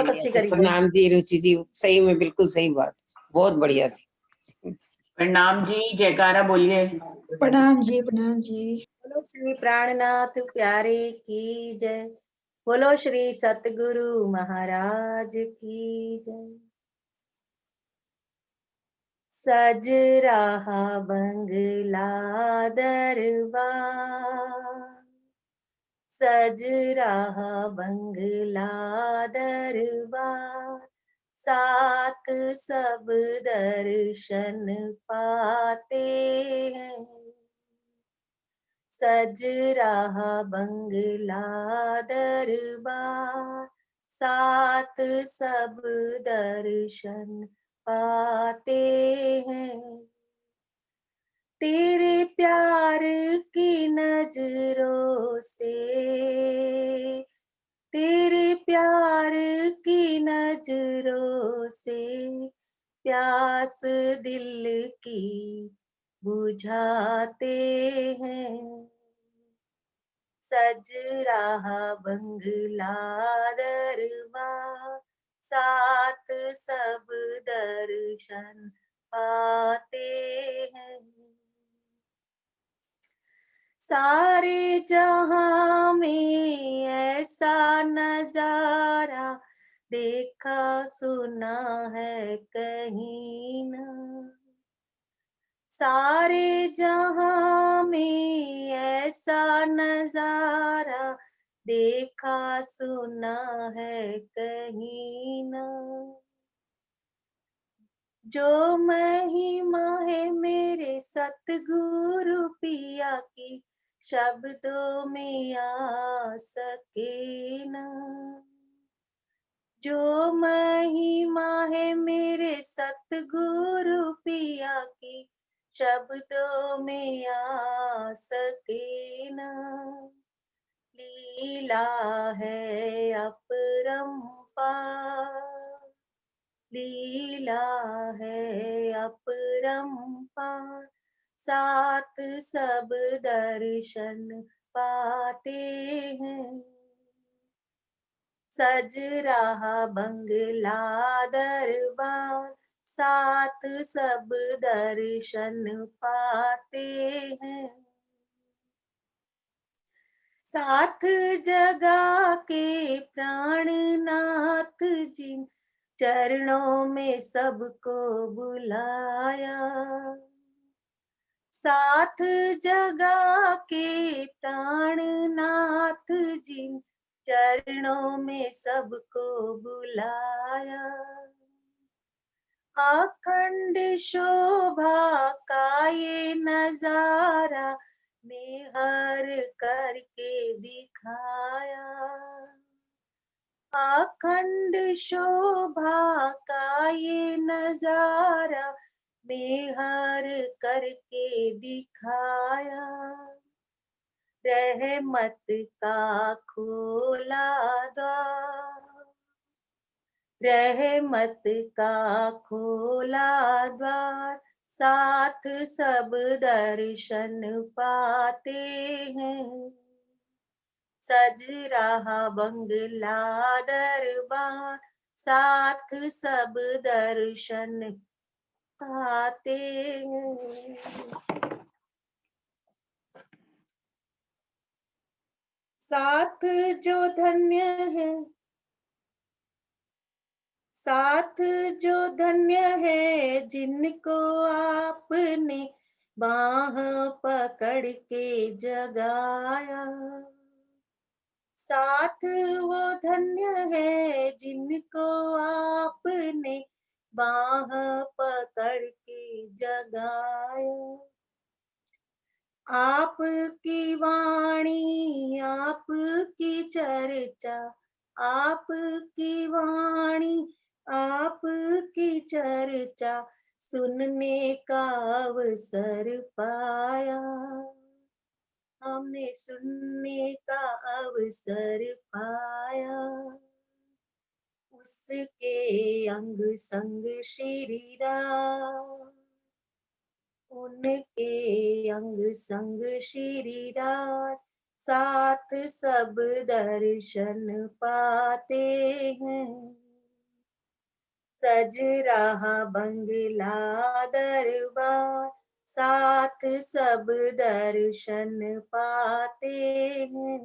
बहुत अच्छी करी है। प्रणाम जी रुचि जी, सही में बिल्कुल सही बात, बहुत बढ़िया थी। प्रणाम जी, जयकारा बोलिए। प्रणाम जी, प्रणाम जी। बोलो श्री प्राणनाथ प्यारे की जय, बोलो श्री सतगुरु महाराज की जय। सज रहा बंगला दरबार, सज रहा बंगला दरबार, साथ सब दर्शन पाते हैं। सज रहा बंगला दरबार, साथ सब दर्शन पाते हैं। तेरे प्यार की नजरों से, तेरे प्यार की नजरों से प्यास दिल की बुझाते हैं। सज रहा बंगला दरबार, साथ सब दर्शन पाते हैं। सारे जहां में ऐसा नजारा देखा सुना है कहीं ना, सारे जहां में ऐसा नजारा देखा सुना है कहीं ना। जो महिमा है मेरे सतगुरु पिया की, शब्दों में आ सके ना। जो महिमा है मेरे सतगुरु पिया की, शब्दों में आ सके ना। लीला है अपरंपार, लीला है अपरंपार, साथ सब दर्शन पाते हैं। सज रहा बंगला दरबार, साथ सब दर्शन पाते हैं। साथ जगा के प्राणनाथ जिन चरणों में सबको बुलाया, साथ जगा के प्राणनाथ जिन चरणों में सबको बुलाया। अखंड शोभा का ये नजारा निहार करके दिखाया। अखंड शोभा का ये नजारा निहार करके दिखाया। रहमत का खोला द्वार, रहमत का खोला द्वार, साथ सब दर्शन पाते हैं। सज रहा बंगला दरबार, साथ सब दर्शन पाते हैं। साथ जो धन्य है, साथ जो धन्य है जिनको आपने बाह पकड़ के जगाया। साथ वो धन्य है जिनको आपने बाह पकड़ के जगाया। आपकी वाणी आपकी चर्चा, आपकी वाणी आपकी चर्चा सुनने का अवसर पाया। हमने सुनने का अवसर पाया। उसके अंग संग श्री राम, उनके अंग संग श्री राम, साथ सब दर्शन पाते हैं। सज रहा बंगला दरबार, साथ सब दर्शन पाते हैं।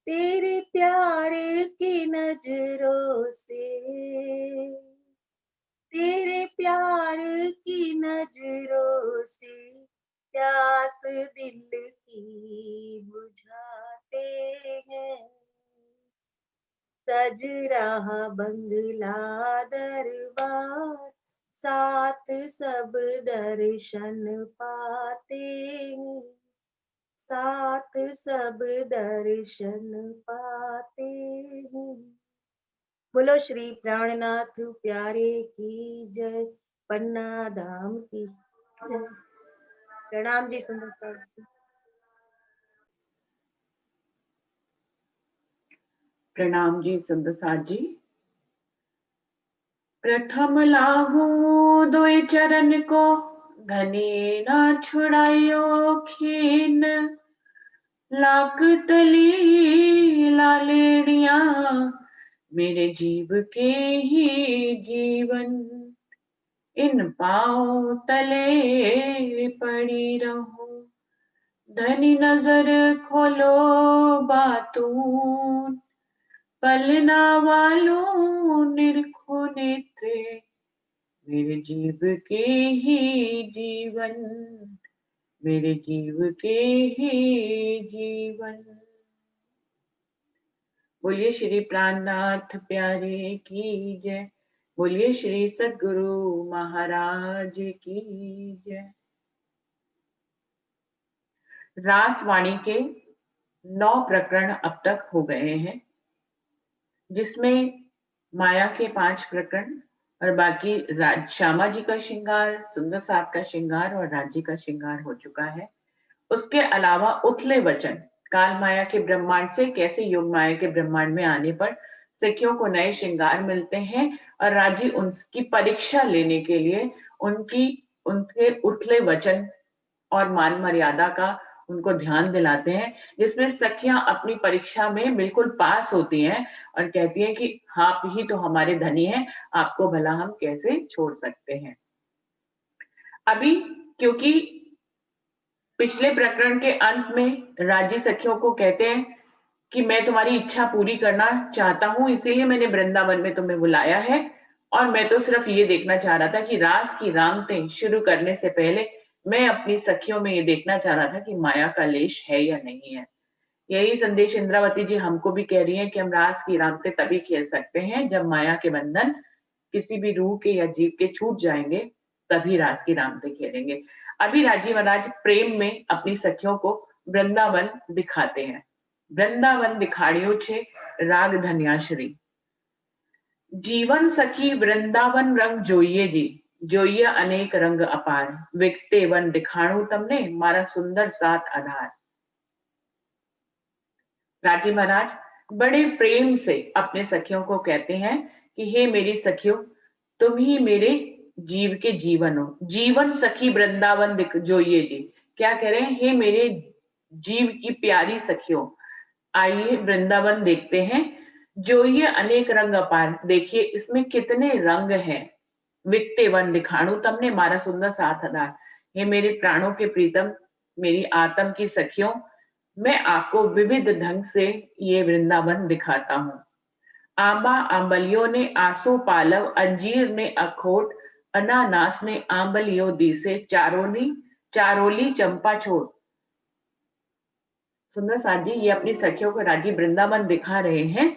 तेरे प्यार की नजरों से, तेरे प्यार की नजरों से प्यास दिल की बुझाते हैं। सज रहा बंगला दरबार, साथ सब दर्शन पाते हैं, साथ सब दर्शन पाते हैं। बोलो श्री प्राणनाथ प्यारे की जय, पन्ना धाम की जय। प्रणाम जी सुंदर जी। प्रणाम जी सुंदर जी। प्रथम लागू दोय चरण को, धने न छुड़ायो खीन। लाख तली लालेड़िया, मेरे जीव के ही जीवन। इन पाँव तले पड़ी रहूं, धनी नजर खोलो बातून। पलना वालों निरखो नेत्रे, मेरे जीव के ही जीवन, मेरे जीव के ही जीवन। बोलिए श्री प्राणनाथ प्यारे की जय, बोलिए श्री सद्गुरु महाराज की जय। रासवाणी के 9 प्रकरण अब तक हो गए हैं, जिसमें माया के 5 प्रकरण और बाकी श्यामा जी का श्रृंगार, सुंदर साहब का श्रृंगार और राज्य का श्रृंगार हो चुका है। उसके अलावा उथले वचन, काल माया के ब्रह्मांड से कैसे योग माया के ब्रह्मांड में आने पर सखियों को नए श्रृंगार मिलते हैं, और राजी उनकी परीक्षा लेने के लिए उनके उथले वचन और मान मर्यादा का उनको ध्यान दिलाते हैं, जिसमें सखियां अपनी परीक्षा में बिल्कुल पास होती हैं और कहती हैं कि आप ही तो हमारे धनी हैं, आपको भला हम कैसे छोड़ सकते हैं। अभी क्योंकि पिछले प्रकरण के अंत में राजी सखियों को कहते हैं कि मैं तुम्हारी इच्छा पूरी करना चाहता हूं, इसीलिए मैंने वृंदावन में तुम्हें बुलाया है, और मैं तो सिर्फ ये देखना चाह रहा था कि रास की रामतें शुरू करने से पहले मैं अपनी सखियों में ये देखना चाह रहा था कि माया का लेश है या नहीं है। यही संदेश इंद्रावती जी हमको भी कह रही है कि हम रास की रामतें तभी खेल सकते हैं जब माया के बंधन किसी भी रूह के या जीव के छूट जाएंगे, तभी रास की रामतें खेलेंगे। अभी राजीव महाराज प्रेम में अपनी सखियों को वृंदावन दिखाते हैं। वृंदावन दिखाड़ियो छे राग धन्याश्री, जीवन सखी वृंदावन रंग जोइए जी, जोइए अनेक रंग अपार। विकते वन दिखाणु तमने, मारा सुंदर सात आधार। राजी महाराज बड़े प्रेम से अपने सखियों को कहते हैं कि हे मेरी सखियों, तुम ही मेरे जीव के जीवन हो। जीवन सखी वृंदावन जोइए जी, क्या कह रहे हैं? हे मेरे जीव की प्यारी सखियों, आइए वृंदावन देखते हैं। जो ये अनेक रंग अपार, देखिए इसमें कितने रंग हैं। विकते वन दिखाणु तमने, मारा सुंदर साथ आधार। ये मेरे प्राणों के प्रीतम, मेरी आत्म की सखियों, मैं आपको विविध ढंग से ये वृंदावन दिखाता हूँ। आंबा आंबलियों ने आसो पालव, अंजीर ने अखोट, अनानास ने आंबलियों दी से, चारोली चंपा छोड़। सुंदर साथ जी ये अपनी सखियों को राजी वृंदावन दिखा रहे हैं।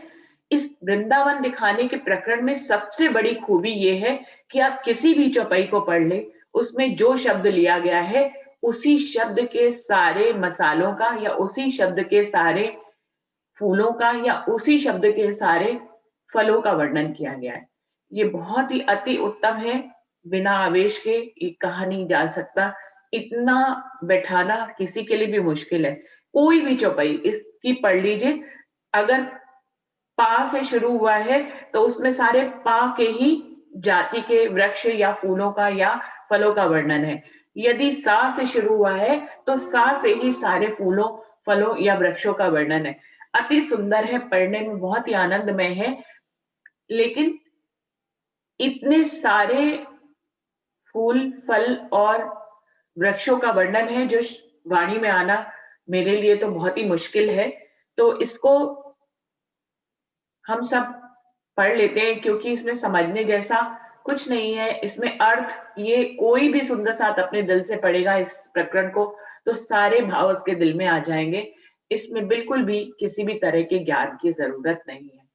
इस वृंदावन दिखाने के प्रकरण में सबसे बड़ी खूबी ये है कि आप किसी भी चौपाई को पढ़ ले, उसमें जो शब्द लिया गया है उसी शब्द के सारे मसालों का या उसी शब्द के सारे फूलों का या उसी शब्द के सारे फलों का वर्णन किया गया है। ये बहुत ही अति उत्तम है, बिना आवेश के ये कहा नहीं जा सकता। इतना बैठाना किसी के लिए भी मुश्किल है। कोई भी चौपाई इसकी पढ़ लीजिए, अगर पा से शुरू हुआ है तो उसमें सारे पा के ही जाति के वृक्ष या फूलों का या फलों का वर्णन है। यदि सा से शुरू हुआ है तो सा से ही सारे फूलों, फलों या वृक्षों का वर्णन है। अति सुंदर है, पढ़ने में बहुत ही आनंदमय है। लेकिन इतने सारे फूल, फल और वृक्षों का वर्णन है जो वाणी में आना मेरे लिए तो बहुत ही मुश्किल है। तो इसको हम सब पढ़ लेते हैं क्योंकि इसमें समझने जैसा कुछ नहीं है। इसमें अर्थ, ये कोई भी सुंदर साथ अपने दिल से पढ़ेगा इस प्रकरण को तो सारे भाव उसके दिल में आ जाएंगे। इसमें बिल्कुल भी किसी भी तरह के ज्ञान की जरूरत नहीं है।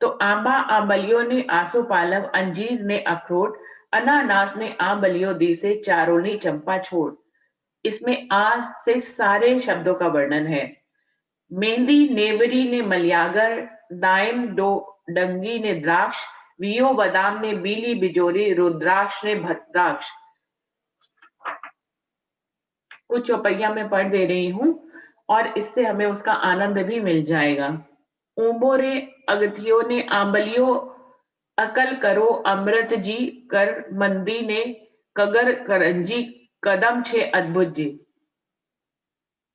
तो आंबा आंबलियों ने आसो पालव, अंजीर ने अखरोट, अनानास ने आंबलियों दी से, चारों ने चंपा छोड़। इसमें आ से सारे शब्दों का वर्णन है। मेहंदी नेवरी ने मलियागर, दायम डो डंगी ने द्राक्ष, वियो बादाम ने बीली बिजोरी, रुद्राक्ष ने भद्राक्ष। कुछ चौपैया में पढ़ दे रही हूं और इससे हमें उसका आनंद भी मिल जाएगा। ऊंबो रे अगथियों ने आंबलियों, अकल करो अमृत जी, कर मंदी ने कगर करंजी, कदम छे अद्भुत जी।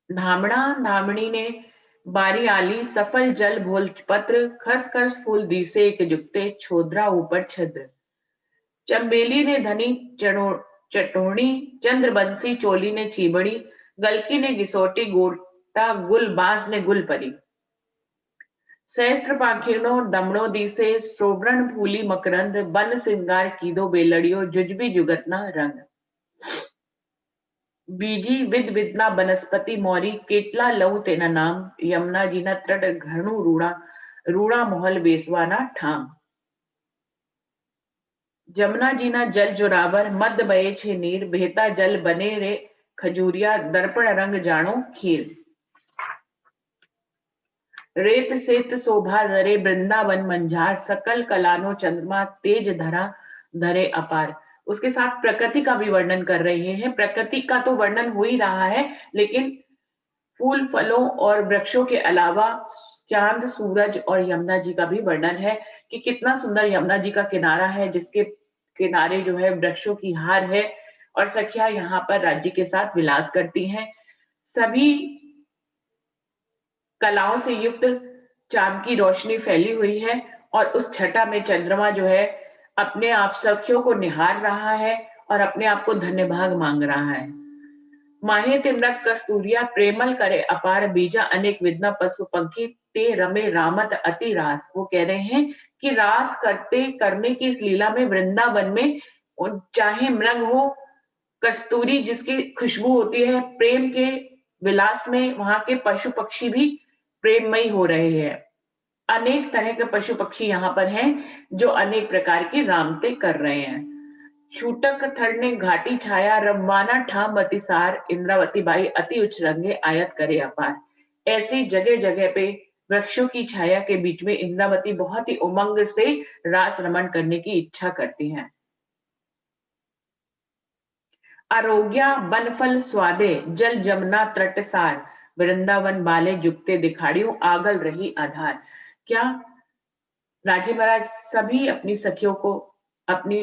धामणा धामणी ने बारी आली, सफल जल भोजपत्र, खस खस फूल दीसे एक जुगते, छोदरा ऊपर छद्र। चंबेली ने धनी चटोणी, चंद्रबंसी चोली ने चीबड़ी, गलकी ने घिसोटी, गोटा गुलबाज ने गुलपरी। सहस्त्र पाखिरणों दमड़ो दिसे, श्रोवण फूली मकरंद, बन सिंगार कीधो बेलड़ियो, जुजबी जुगतना रंग। बीजी विद विदना बनस्पति मोरी, केटला लहु तेना नाम, यमुना जीना तट घणु रूड़ा, रूड़ा मोहल बेसवाना ठाम। जमुना जीना जल जोरावर, मद बये छे नीर, बेहता जल बने रे खजूरिया, दर्पण रंग जानो खीर। रेत सेत शोभा धरे वृंदावन मंझार, सकल कलानो चंद्रमा, तेज धरा धरे अपार। उसके साथ प्रकृति का भी वर्णन कर रहे हैं। प्रकृति का तो वर्णन हो ही रहा है, लेकिन फूल फलों और वृक्षों के अलावा चांद, सूरज और यमुना जी का भी वर्णन है कि कितना सुंदर यमुना जी का किनारा है, जिसके किनारे जो है वृक्षों की हार है और सखिया यहाँ पर राज्य के साथ विलास करती हैं। सभी कलाओं से युक्त चांद की रोशनी फैली हुई है और उस छटा में चंद्रमा जो है अपने आप सखियों को निहार रहा है और अपने आप को धन्यभाग मांग रहा है। माहे तिमरक कस्तूरिया, प्रेमल करे अपार बीजा, अनेक विद्ना पशु पंखी, ते रमे रामत अति रास। वो कह रहे हैं कि रास करने की इस लीला में वृंदावन में चाहे मृग हो, कस्तूरी जिसकी खुशबू होती है, प्रेम के विलास में वहां के पशु पक्षी भी प्रेममयी हो रहे हैं। अनेक तरह के पशु पक्षी यहाँ पर हैं जो अनेक प्रकार की रामते कर रहे हैं। छूटक थर ने घाटी छाया, रमवाना ठाम अतिसार, इंद्रावती बाई अति उच्च रंगे, आयत करे अपार। ऐसी जगह जगह पे वृक्षों की छाया के बीच में इंद्रावती बहुत ही उमंग से रास रमन करने की इच्छा करती हैं। आरोग्या बनफल स्वादे, जल जमुना त्रटसार, वृंदावन बाले जुगते दिखाड़ियों, आगल रही आधार। क्या राजी महाराज सभी अपनी सखियों को अपनी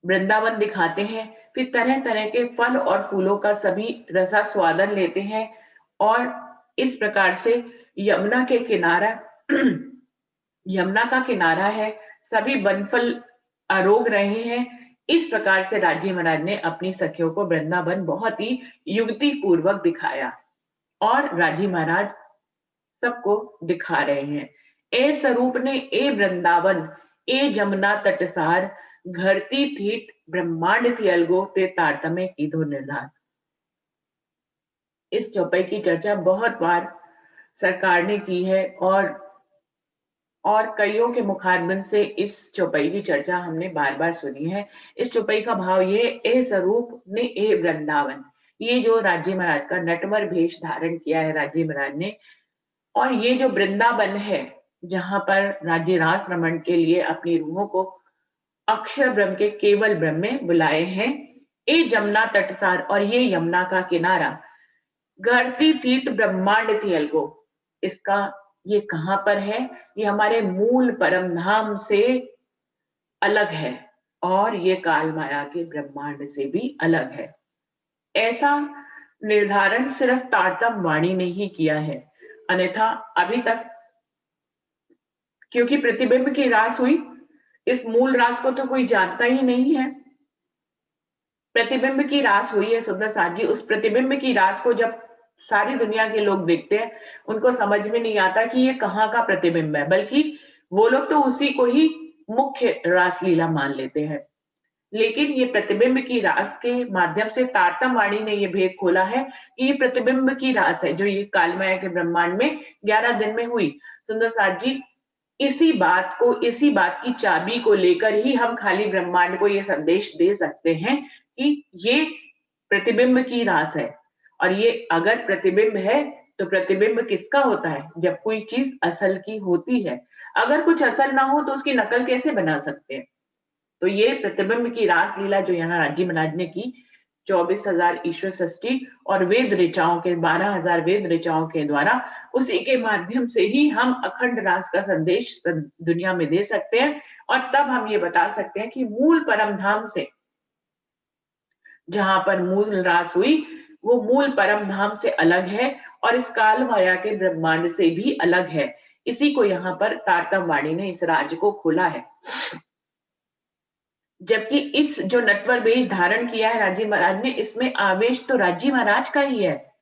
वृंदावन दिखाते हैं, फिर तरह तरह के फल और फूलों का सभी रसा स्वादन लेते हैं और इस प्रकार से यमुना के किनारा यमुना का किनारा है, सभी बनफल आरोग रहे हैं। इस प्रकार से राजी महाराज ने अपनी सखियों को वृंदावन बहुत ही युक्ति पूर्वक दिखाया और राजी महाराज सबको दिखा रहे हैं। ए स्वरूप ने ए वृंदावन, ए जमुना तटसार, घरती थीट ब्रह्मांड थी अलगो, ते तारतम्य कीधो निर्धार। इस चौपाई की चर्चा बहुत बार सरकार ने की है और कईयों के मुखारबिन से इस चौपाई की चर्चा हमने बार बार सुनी है। इस चौपाई का भाव ये, ए स्वरूप ने ए वृंदावन, ये जो राजी महाराज का नटवर भेष धारण किया है राजी महाराज ने, और ये जो वृंदावन है जहां पर राज्य रास रमन के लिए अपनी रूहों को अक्षर ब्रह्म के केवल ब्रह्म में बुलाए हैं। ए जमुना तटसार, और ये यमुना का किनारा, घरती थीत ब्रह्मांड थी अलगो, इसका ये कहां पर है? ये हमारे मूल परम धाम से अलग है और ये काल माया के ब्रह्मांड से भी अलग है। ऐसा निर्धारण सिर्फ तारतम वाणी ने ही किया है, अन्यथा अभी तक क्योंकि प्रतिबिंब की रास हुई इस मूल रास को तो कोई जानता ही नहीं है। प्रतिबिंब की रास हुई है सुंदर साथ जी। उस प्रतिबिंब की रास को जब सारी दुनिया के लोग देखते हैं, उनको समझ में नहीं आता कि ये कहाँ का प्रतिबिंब है, बल्कि वो लोग तो उसी को ही मुख्य रासलीला मान लेते हैं। लेकिन ये प्रतिबिंब की रास के माध्यम से तारतम वाणी ने ये भेद खोला है कि ये प्रतिबिंब की रास है जो ये कालमाया के ब्रह्मांड में 11 दिन में हुई। सुंदर साथ जी, इसी बात की चाबी को लेकर ही हम खाली ब्रह्मांड को ये संदेश दे सकते हैं कि ये प्रतिबिंब की रास है। और ये अगर प्रतिबिंब है तो प्रतिबिंब किसका होता है? जब कोई चीज असल की होती है। अगर कुछ असल ना हो तो उसकी नकल कैसे बना सकते हैं? तो ये प्रतिबिंब की रास लीला जो यहाँ राजी महाराज ने की, 24,000 ईश्वर सृष्टि और वेद ऋचाओं के 12,000 वेद ऋचाओं के द्वारा, उसी के माध्यम से ही हम अखंड रास का संदेश दुनिया में दे सकते हैं। और तब हम ये बता सकते हैं कि मूल परम धाम से जहां पर मूल रास हुई वो मूल परम धाम से अलग है और इस काल माया के ब्रह्मांड से भी अलग है। इसी को यहाँ पर तारतम वाणी ने इस राज को खोला है। जबकि इस जो नटवर वेश धारण किया है राजी महाराज ने, इसमें आवेश तो राजी महाराज का ही है,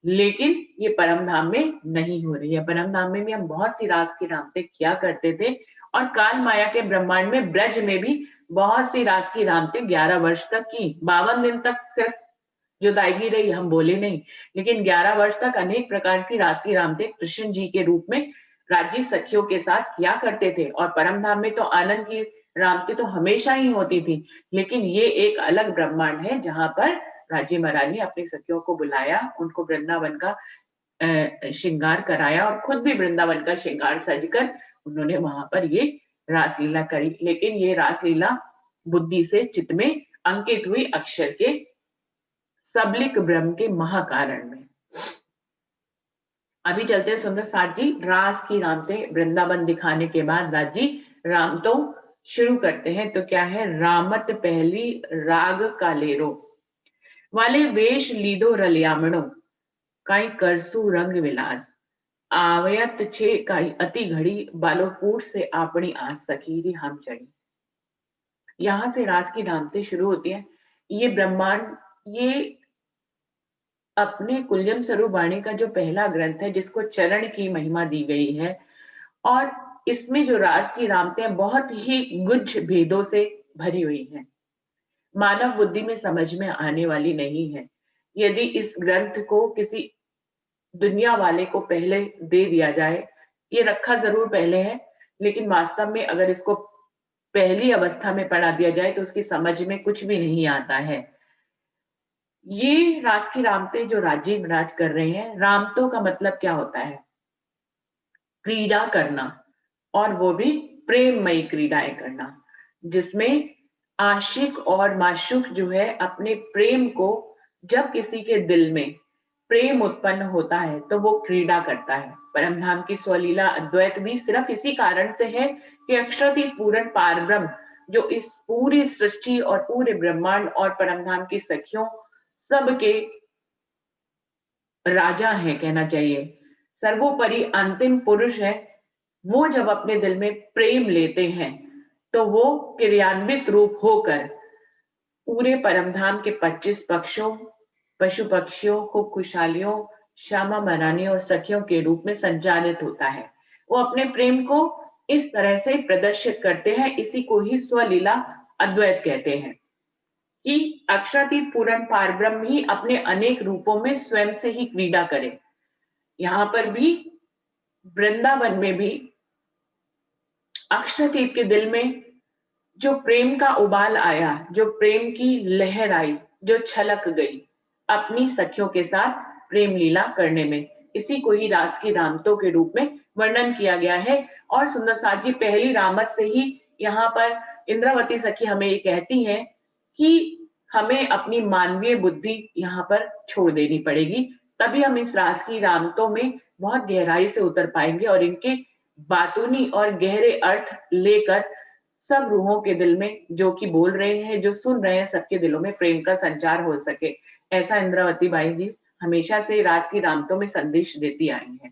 लेकिन ये परम धाम में नहीं हो रही है। परम धाम में भी हम बहुत सी रास की रामतें किया करते थे और काल माया के ब्रह्मांड में ब्रज में भी बहुत सी रास की रामतें 11 वर्ष तक की। 52 दिन तक सिर्फ जुदाई रही, हम बोले नहीं, लेकिन 11 वर्ष तक अनेक प्रकार की रास की रामतें कृष्ण जी के रूप में राज्य सखियों के साथ किया करते थे। और परम धाम में तो आनंद की रामतें तो हमेशा ही होती थी, लेकिन ये एक अलग ब्रह्मांड है जहां पर राजी महाराज ने अपनी सखियों को बुलाया, उनको वृंदावन का श्रृंगार कराया और खुद भी वृंदावन का श्रृंगार सजकर उन्होंने वहां पर ये रासलीला करी। लेकिन ये रासलीला बुद्धि से चित्त में अंकित हुई अक्षर के सबलिक ब्रह्म के महाकारण में। अभी चलते हैं सुंदर साथ जी। रास की रामतें वृंदावन दिखाने के बाद राजी राम तो शुरू करते हैं। तो क्या है? रामत पहली राग कालेरो वाले वेश लीदो रलियामणो काई करसु रंग विलास आवयत छे काई अति घड़ी बालोपूर से आपनी आस सखीरी हम चढ़ी। यहां से रास की रामतें शुरू होती है। ये ब्रह्मांड, ये अपने कुल्यम स्वरूप वाणी का जो पहला ग्रंथ है जिसको चरण की महिमा दी गई है, और इसमें जो रास की रामतें बहुत ही गुच्छ भेदों से भरी हुई हैं, मानव बुद्धि में समझ में आने वाली नहीं है। यदि इस ग्रंथ को किसी दुनिया वाले को पहले दे दिया जाए, ये रखा जरूर पहले है, लेकिन वास्तव में अगर इसको पहली अवस्था में पढ़ा दिया जाए तो उसकी समझ में कुछ भी नहीं आता है। ये रास की रामतें जो राजी महाराज कर रहे हैं, रामतों का मतलब क्या होता है? क्रीड़ा करना, और वो भी प्रेममयी क्रीड़ाएं करना, जिसमें आशिक और माशूक जो है अपने प्रेम को, जब किसी के दिल में प्रेम उत्पन्न होता है तो वो क्रीड़ा करता है। परमधाम की स्वलीला अद्वैत भी सिर्फ इसी कारण से है कि अक्षरातीत पूर्ण पारब्रह्म जो इस पूरी सृष्टि और पूरे ब्रह्मांड और परमधाम की सखियों सबके राजा है, कहना चाहिए सर्वोपरि अंतिम पुरुष है, वो जब अपने दिल में प्रेम लेते हैं तो वो क्रियान्वित रूप होकर पूरे परमधाम के 25 पक्षों, पशु पक्षियों, खूब खुशहालियों, श्यामा मनानी और सखियों के रूप में संचालित होता है। वो अपने प्रेम को इस तरह से प्रदर्शित करते हैं। इसी को ही स्वलीला अद्वैत कहते हैं कि अक्षरातीत पूर्ण पारब्रह्म ही अपने अनेक रूपों में स्वयं से ही क्रीड़ा करे। यहाँ पर भी वृंदावन में भी अक्षरातीत के दिल में जो प्रेम का उबाल आया, जो प्रेम की लहर आई, जो छलक गई अपनी सखियों के साथ प्रेम लीला करने में, इसी को ही रास की रामतों के रूप में वर्णन किया गया है। और सुंदर साथ जी पहली रामत से ही यहाँ पर इंद्रावती सखी हमें ये कहती है कि हमें अपनी मानवीय बुद्धि यहाँ पर छोड़ देनी पड़ेगी, तभी हम इस रास की रामतों में बहुत गहराई से उतर पाएंगे और इनके बातूनी और गहरे अर्थ लेकर सब रूहों के दिल में, जो कि बोल रहे हैं, जो सुन रहे हैं, सबके दिलों में प्रेम का संचार हो सके। ऐसा इंद्रावती बाई जी हमेशा से रास की रामतों में संदेश देती आई हैं।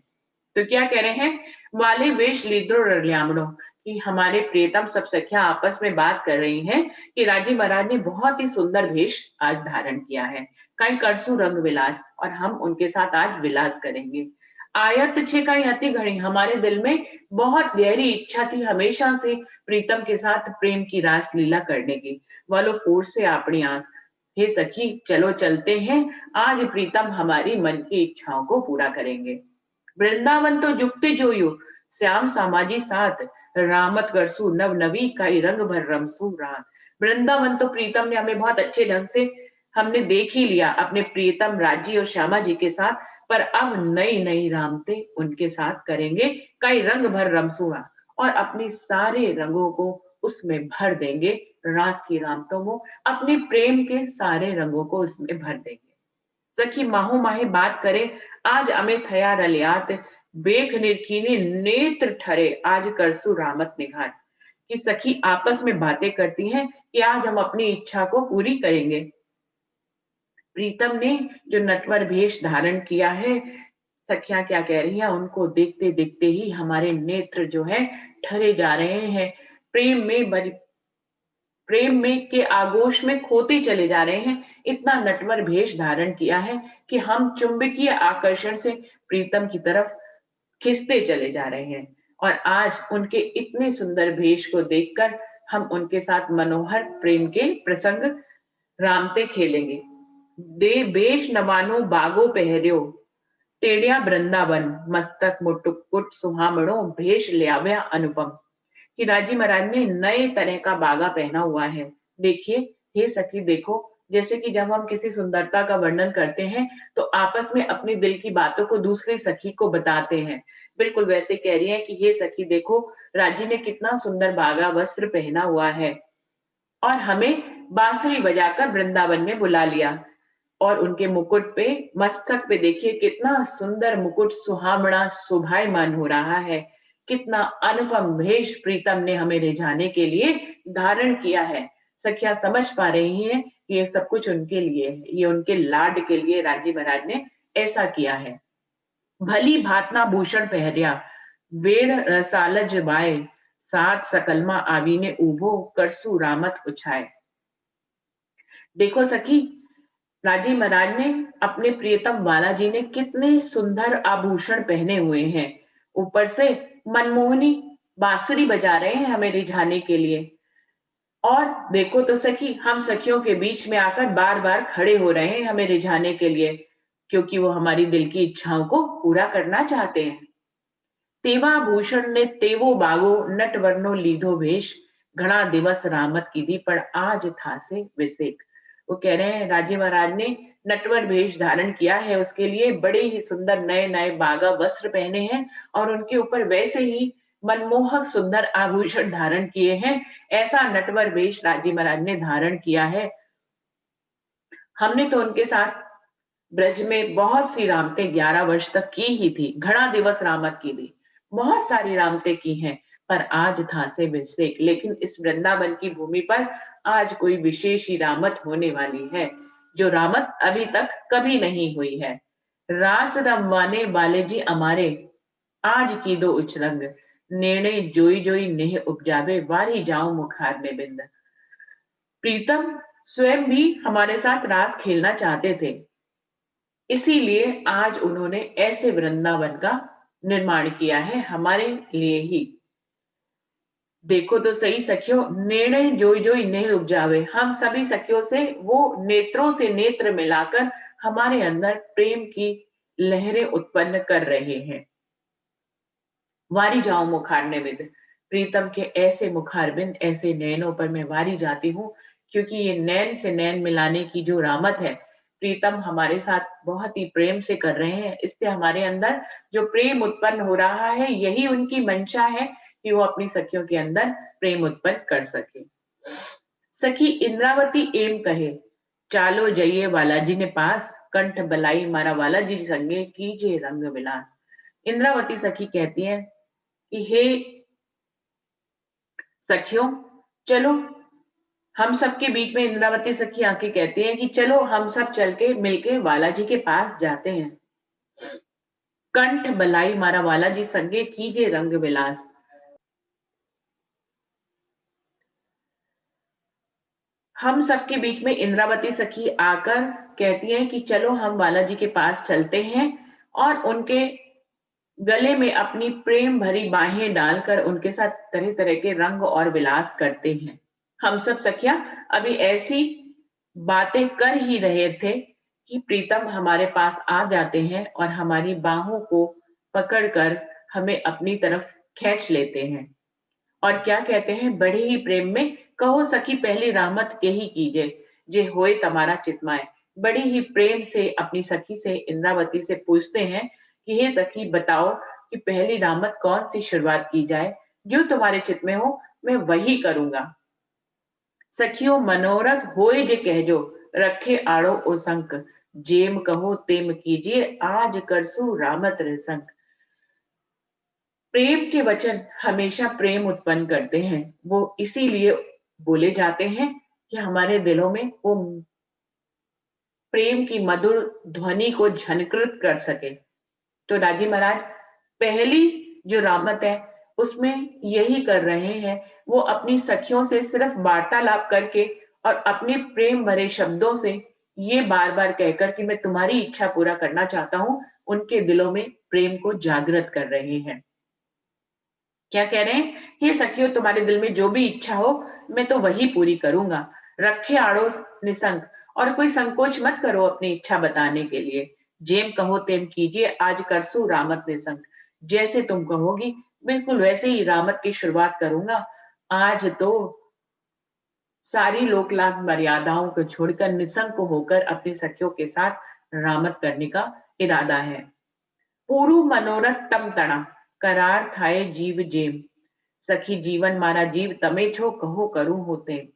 तो क्या कह रहे हैं? वाले वेश लीद्रो रलियामणो, कि हमारे प्रियतम सब सखियां आपस में बात कर रही हैं कि राजी महाराज ने बहुत ही सुंदर वेश आज धारण किया है, कई करसु रंग विलास, और हम उनके साथ आज विलास करेंगे। आयत छे कई अति घड़ी, हमारे दिल में बहुत गहरी इच्छा थी हमेशा से प्रीतम के साथ प्रेम की रास लीला करने की। वालो पूर से अपनी आस, हे सखी चलो चलते हैं, आज प्रीतम हमारी मन की इच्छाओं को पूरा करेंगे। वृंदावन तो जुगते जोयु, श्याम सामाजी साथ, रामत करसु नव नवी कई रंग भर रमसु रात। वृंदावन तो प्रीतम ने हमें बहुत अच्छे ढंग से हमने देख ही लिया अपने प्रीतम राजी और श्यामा जी के साथ, पर अब नई नई रामते उनके साथ करेंगे, कई रंग भर रमसुआ, और अपने सारे रंगों को उसमें भर देंगे। रास की रामतों में अपने प्रेम के सारे रंगों को उसमें भर देंगे। सखी माहू माहे बात करे, आज अमे थया रलियात, बेख निरखीने नेत्र ठरे, आज करसु रामत निघार। कि सखी आपस में बातें करती हैं कि आज हम अपनी इच्छा को पूरी करेंगे। प्रीतम ने जो नटवर वेश धारण किया है, सखियां क्या कह रही हैं, उनको देखते देखते ही हमारे नेत्र जो है ठरे जा रहे हैं, प्रेम में के आगोश में खोते चले जा रहे हैं। इतना नटवर वेश धारण किया है कि हम चुंबकीय आकर्षण से प्रीतम की तरफ खिंचते चले जा रहे हैं। और आज उनके इतने सुंदर वेश को देखकर हम उनके साथ मनोहर प्रेम के प्रसंग रामते खेलेंगे। दे बेश नवानो बागो पहरियो, टेढ़िया वृंदावन, मस्तक मुटुकुट सुहामणो, भेष ल्याव्या अनुपम। कि राजी महाराज ने नए तरह का बागा पहना हुआ है। देखिए हे सखी देखो, जैसे कि जब हम किसी सुंदरता का वर्णन करते हैं तो आपस में अपने दिल की बातों को दूसरी सखी को बताते हैं, बिल्कुल वैसे कह रही है कि हे सखी देखो, राजी ने कितना सुंदर बागा वस्त्र पहना हुआ है और हमें बांसुरी बजाकर वृंदावन में बुला लिया। और उनके मुकुट पे, मस्तक पे देखिए कितना सुंदर मुकुट सुहावना शोभायमान हो रहा है। कितना अनुपम भेष प्रीतम ने हमें रिझाने के लिए धारण किया है। सखियां समझ पा रही हैं कि ये सब कुछ उनके लिए है, ये उनके लाड के लिए राजी महाराज ने ऐसा किया है। भली भातना भूषण पहरिया, वेड़ रसालज बाय, सात सकलमा आवी ने उभो, करसु रामत उछाए। देखो सखी, राजी महाराज ने अपने प्रियतम बालाजी ने कितने सुंदर आभूषण पहने हुए हैं, ऊपर से मनमोहनी बांसुरी बजा रहे हैं हमें रिझाने के लिए। और देखो तो सखी, हम सखियों के बीच में आकर बार बार खड़े हो रहे हैं हमें रिझाने के लिए, क्योंकि वो हमारी दिल की इच्छाओं को पूरा करना चाहते हैं। तेवा भूषण ने तेवो बागो, नट वर्णो लीधो वेश, घना दिवस रामत की दी, पर आज था से विसेक। वो कह रहे हैं राजी महाराज ने नटवर वेश धारण किया है, उसके लिए बड़े ही सुंदर नए नए बागा वस्त्र पहने हैं और उनके ऊपर वैसे ही मनमोहक सुंदर आभूषण धारण किए हैं। ऐसा नटवर वेश राजी महाराज ने धारण किया है। हमने तो उनके साथ ब्रज में बहुत सी रामतें 11 वर्ष तक की ही थी, घना दिवस रामत की दी, बहुत सारी रामतें की हैं, पर आज था से विशेष। लेकिन इस वृंदावन की भूमि पर आज कोई विशेष ही रामत होने वाली है, जो रामत अभी तक कभी नहीं हुई है। रास रमवाने वाले जी अमारे, आज की दो उचरंग, निर्णय जोई जोई नेह उपजावे, वारी जाऊं मुखार में बिंद। प्रीतम स्वयं भी हमारे साथ रास खेलना चाहते थे, इसीलिए आज उन्होंने ऐसे वृंदावन का निर्माण किया है हमारे लिए ही। देखो तो सही सखियों, निर्णय जोई जोई नेह उपजावे, हम सभी सखियों से वो नेत्रों से नेत्र मिलाकर हमारे अंदर प्रेम की लहरें उत्पन्न कर रहे हैं। वारी जाऊं मुखारने बिंद, प्रीतम के ऐसे मुखारबिंद, ऐसे नैनों पर मैं वारी जाती हूँ, क्योंकि ये नैन से नैन मिलाने की जो रामत है प्रीतम हमारे साथ बहुत ही प्रेम से कर रहे हैं। इससे हमारे अंदर जो प्रेम उत्पन्न हो रहा है, यही उनकी मंशा है कि वो अपनी सखियों के अंदर प्रेम उत्पन्न कर सके। सखी इंद्रावती एम कहे, चालो जइए बालाजी ने पास, कंठ बलाई मारा बालाजी संगे, कीजिए रंग विलास। इंद्रावती सखी कहती है कि हे सखियों चलो, हम सबके बीच में इंद्रावती सखी आके कहती हैं कि चलो हम सब चल के मिलके बालाजी के पास जाते हैं। कंठ बलाई मारा बालाजी संगे, कीजिए रंग विलास। हम सबके बीच में इंद्रावती सखी आकर कहती हैं कि चलो हम बालाजी के पास चलते हैं और उनके गले में अपनी प्रेम भरी बाहें डालकर उनके साथ तरह तरह के रंग और विलास करते हैं। हम सब सखियां अभी ऐसी बातें कर ही रहे थे कि प्रीतम हमारे पास आ जाते हैं और हमारी बाहों को पकड़कर हमें अपनी तरफ खींच लेते हैं और क्या कहते हैं, बड़े ही प्रेम में, कहो सखी पहली रहमत के ही कीजिए जे होए तुम्हारा चितमाए। बड़ी ही प्रेम से अपनी सखी से, इंद्रावती से पूछते हैं कि हे सखी बताओ कि पहली रहमत कौन सी शुरुआत की जाए, जो तुम्हारे चित में हो मैं वही करूंगा। सखियों मनोरथ होए जे कहजो, रखे आड़ो ओ संक, जेम कहो तेम कीजिए आज करसु रामत रसंक। प्रेम के वचन हमेशा प्रेम उत्पन्न करते हैं, वो इसीलिए बोले जाते हैं कि हमारे दिलों में वो प्रेम की मधुर ध्वनि को झनकृत कर सके। तो राजी महाराज पहली जो रामत है उसमें यही कर रहे हैं, वो अपनी सखियों से सिर्फ वार्तालाप करके और अपने प्रेम भरे शब्दों से ये बार बार कहकर कि मैं तुम्हारी इच्छा पूरा करना चाहता हूं, उनके दिलों में प्रेम को जागृत कर रहे हैं। क्या कह रहे हैं, हे सखियों तुम्हारे दिल में जो भी इच्छा हो मैं तो वही पूरी करूंगा। रखे आड़ो निसंक, और कोई संकोच मत करो अपनी इच्छा बताने के लिए। जेम कहो तेम कीजिए आज करसू रामत निसंक, जैसे तुम कहोगी बिल्कुल वैसे ही रामत की शुरुआत करूंगा। आज तो सारी लोक लाभ मर्यादाओं को छोड़कर निसंक होकर अपनी सखियों के साथ रामत करने का इरादा है। पूरु मनोरथ तम तणा, करार थाए जीव जेम, सखी जीवन मारा जीव तमे छो कहो करूं होते।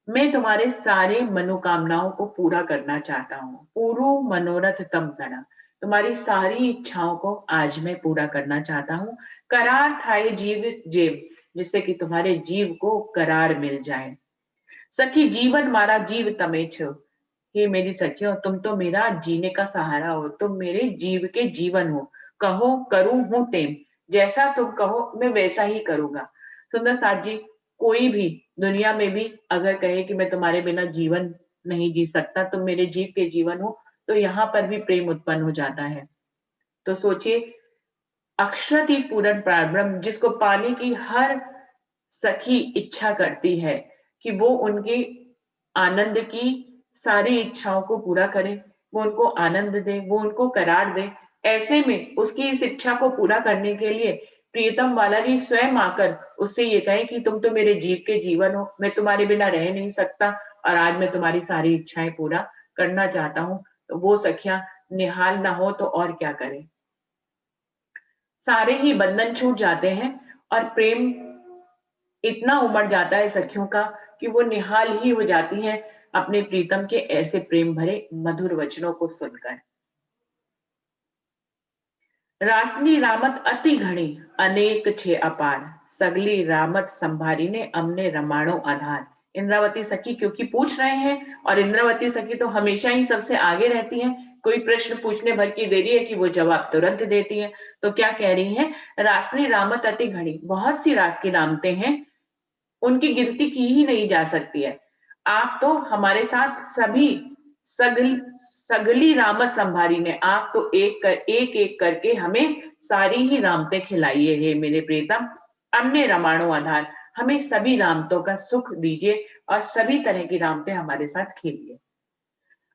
मैं तुम्हारे सारे मनोकामनाओं को पूरा करना चाहता हूँ। पूरु मनोरथ तम तणा, तुम्हारी सारी इच्छाओं को आज मैं पूरा करना चाहता हूँ। करार थाए जीव जेम, जिससे कि तुम्हारे जीव को करार मिल जाए। सखी जीवन मारा जीव तमे छो, हे मेरी सखियों तुम तो मेरा जीने का सहारा हो, तुम मेरे जीव के जीवन हो। कहो करूं हूं तेम, जैसा तुम कहो मैं वैसा ही करूंगा। सुंदर साथ जी, कोई भी दुनिया में भी अगर कहे कि मैं तुम्हारे बिना जीवन नहीं जी सकता, तुम मेरे जीव के जीवन हो, तो यहाँ पर भी प्रेम उत्पन्न हो जाता है। तो सोचिए, अक्षरती पूर्ण ब्रह्म जिसको पाने की हर सखी इच्छा करती है कि वो उनके आनंद की सारी इच्छाओं को पूरा करे, वो उनको आनंद दे, वो उनको करार दे। ऐसे में उसकी इस इच्छा को पूरा करने के लिए प्रियतम बालाजी स्वयं आकर उससे ये कहे कि तुम तो मेरे जीव के जीवन हो, मैं तुम्हारे बिना रह नहीं सकता और आज मैं तुम्हारी सारी इच्छाएं पूरा करना चाहता हूं। तो वो सखियां निहाल ना हो तो और क्या करे, सारे ही बंधन छूट जाते हैं और प्रेम इतना उमड़ जाता है सखियों का कि वो निहाल ही हो जाती हैं अपने प्रीतम के ऐसे प्रेम भरे मधुर वचनों को सुनकर। रासनी रामत अति घणी, अनेक छे अपार, सगली रामत संभारी ने अमने रमाणो आधार। इंद्रावती सखी क्योंकि पूछ रहे हैं और इंद्रावती सखी तो हमेशा ही सबसे आगे रहती हैं, कोई प्रश्न पूछने भर की देरी है कि वो जवाब तुरंत देती हैं। तो क्या कह रही हैं, रासनी रामत अति घड़ी, बहुत सी रास की रामते हैं, उनकी गिनती की ही नहीं जा सकती है। आप तो हमारे साथ सभी सगली रामत संभारी ने, आप तो एक एक करके हमें सारी ही रामते खिलाइए हे मेरे प्रीतम। हमने रमाणो आधार, हमें सभी रामतों का सुख दीजिए और सभी तरह की रामते हमारे साथ खेलिए।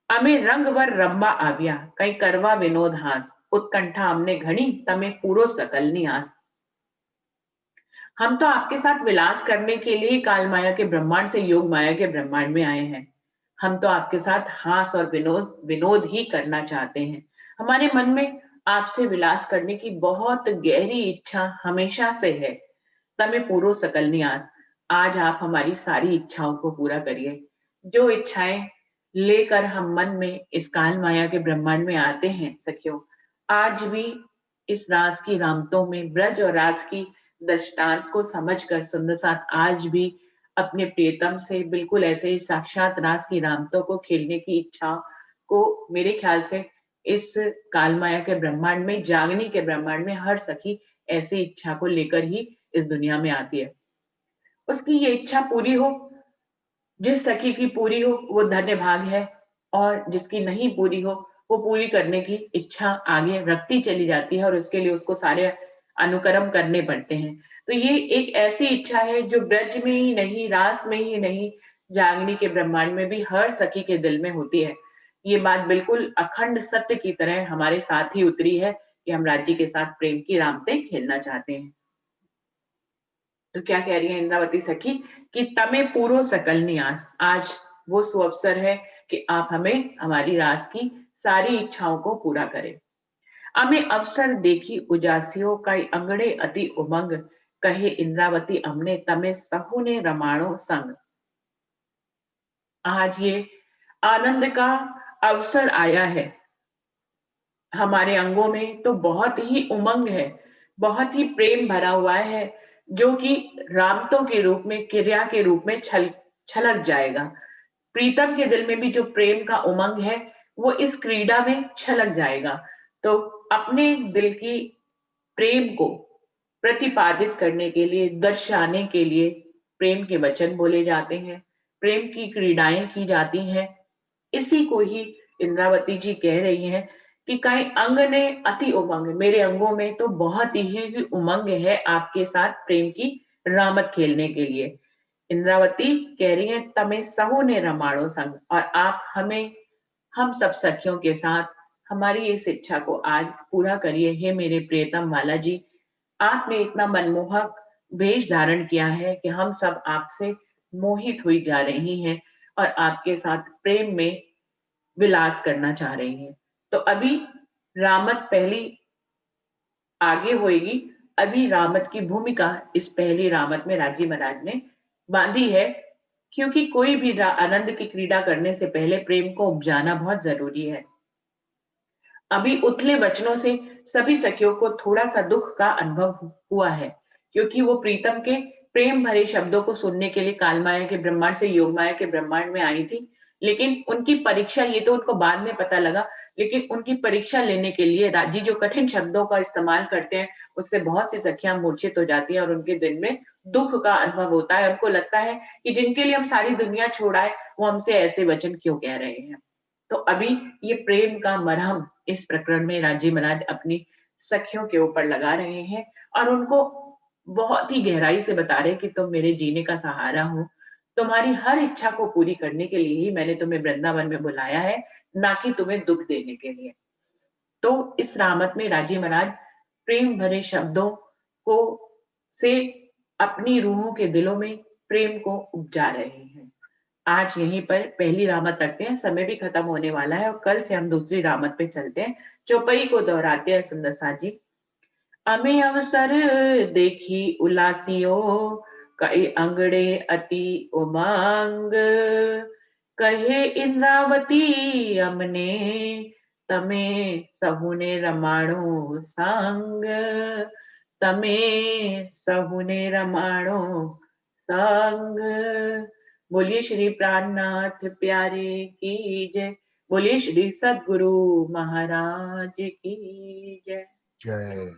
अमे रंग वर रंबा आव्या, कई करवा विनोद हास, उत्कंठा हमने घनी तमे पूरो सकलनी आस। हम तो आपके साथ विलास करने के लिए काल माया के ब्रह्मांड से योग माया के ब्रह्मांड में आए हैं। हम तो आपके साथ हास और विनोद ही करना चाहते हैं। हमारे मन में आपसे विलास करने की बहुत गहरी इच्छा हमेशा से है। तमे पूरो सकल नियास, आज आप हमारी सारी इच्छाओं को पूरा करिए। जो इच्छाएं लेकर हम मन में इस काल माया के ब्रह्मांड में आते हैं सखियों, आज भी इस रास की रामतों में ब्रज और रास की दृष्टांत को समझकर सुंदर साथ आज भी अपने प्रियतम से बिल्कुल ऐसे ही साक्षात रास की रामतों को खेलने की इच्छा को, मेरे ख्याल से इस काल माया के ब्रह्मांड में, जागनी के ब्रह्मांड में हर सखी ऐसी इच्छा को लेकर ही इस दुनिया में आती है। उसकी ये इच्छा पूरी हो, जिस सखी की पूरी हो वो धन्य भाग है, और जिसकी नहीं पूरी हो वो पूरी करने की इच्छा आगे रखती चली जाती है और उसके लिए उसको सारे अनुकर्म करने पड़ते हैं। तो ये एक ऐसी इच्छा है जो ब्रज में ही नहीं, रास में ही नहीं, जागनी के ब्रह्मांड में भी हर सखी के दिल में होती है। ये बात बिल्कुल अखंड सत्य की तरह हमारे साथ ही उतरी है कि हम राज्य के साथ प्रेम की रामते खेलना चाहते हैं। तो क्या कह रही है इंद्रावती सखी कि तमे पूरो सकल न्यास, आज वो सुअवसर है कि आप हमें हमारी रास की सारी इच्छाओं को पूरा करें। अमे अवसर देखी उजासियों का अंगड़े अति उमंग, कहे इंद्रावती हमने तमे सहु ने रमाणो संग। आज ये आनंद का अवसर आया है, हमारे अंगों में तो बहुत ही उमंग है, बहुत ही प्रेम भरा हुआ है, जो कि रामतों के रूप में, क्रिया के रूप में छलक जाएगा। प्रीतम के दिल में भी जो प्रेम का उमंग है वो इस क्रीड़ा में छलक जाएगा। तो अपने दिल की प्रेम को प्रतिपादित करने के लिए, दर्शाने के लिए प्रेम के वचन बोले जाते हैं, प्रेम की क्रीड़ाएं की जाती हैं। इसी को ही इंद्रावती जी कह रही हैं कि कई अंग ने अति उमंग, मेरे अंगों में तो बहुत ही उमंग है आपके साथ प्रेम की रामत खेलने के लिए। इंद्रावती कह रही है तमे सहु ने रमाड़ो संग, और आप हमें, हम सब सखियों के साथ हमारी इस इच्छा को आज पूरा करिए। हे मेरे प्रियतम वाला जी, आपने इतना मनमोहक वेश धारण किया है कि हम सब आपसे मोहित हुई जा रही हैं और आपके साथ प्रेम में विलास करना चाह रही हैं। तो अभी रामत पहली आगे होएगी। अभी रामत की भूमिका इस पहली रामत में राजी महाराज ने बांधी है, क्योंकि कोई भी आनंद की क्रीड़ा करने से पहले प्रेम को उपजाना बहुत जरूरी है। अभी उथले वचनों से सभी सखियों को थोड़ा सा दुख का अनुभव हुआ है, क्योंकि वो प्रीतम के प्रेम भरे शब्दों को सुनने के लिए कालमाया के ब्रह्मांड से योगमाया के ब्रह्मांड में आई थी। लेकिन उनकी परीक्षा, ये तो उनको बाद में पता लगा, लेकिन उनकी परीक्षा लेने के लिए राजी जो कठिन शब्दों का इस्तेमाल करते हैं उससे बहुत सी सखियां मूर्छित हो जाती है और उनके दिल में दुख का अनुभव होता है। उनको लगता है कि जिनके लिए हम सारी दुनिया छोड़ाए वो हमसे ऐसे वचन क्यों कह रहे हैं। तो अभी ये प्रेम का मरहम इस प्रकरण में राजी महाराज अपनी सखियों के ऊपर लगा रहे हैं और उनको बहुत ही गहराई से बता रहे हैं कि तुम मेरे जीने का सहारा हो, तुम्हारी हर इच्छा को पूरी करने के लिए ही मैंने तुम्हें वृंदावन में बुलाया है, ना कि तुम्हें दुख देने के लिए। तो इस रामत में राजी महाराज प्रेम भरे शब्दों को से अपनी रूहों के दिलों में प्रेम को उपजा रहे हैं। आज यहीं पर पहली रामत रखते हैं, समय भी खत्म होने वाला है और कल से हम दूसरी रामत पे चलते हैं। चौपाई को दोहराते हैं सुंदर सा जी। अमे अवसर देखी उलासियों, कई अंगड़े अति उमंग, कहे इंद्रावती हमने तमे सहुने रमाणो संग, तमे सहुने रमाणो संग। बोलिए श्री प्राणनाथ प्यारे की जय, बोलिए श्री सद्गुरु महाराज की जय। जय।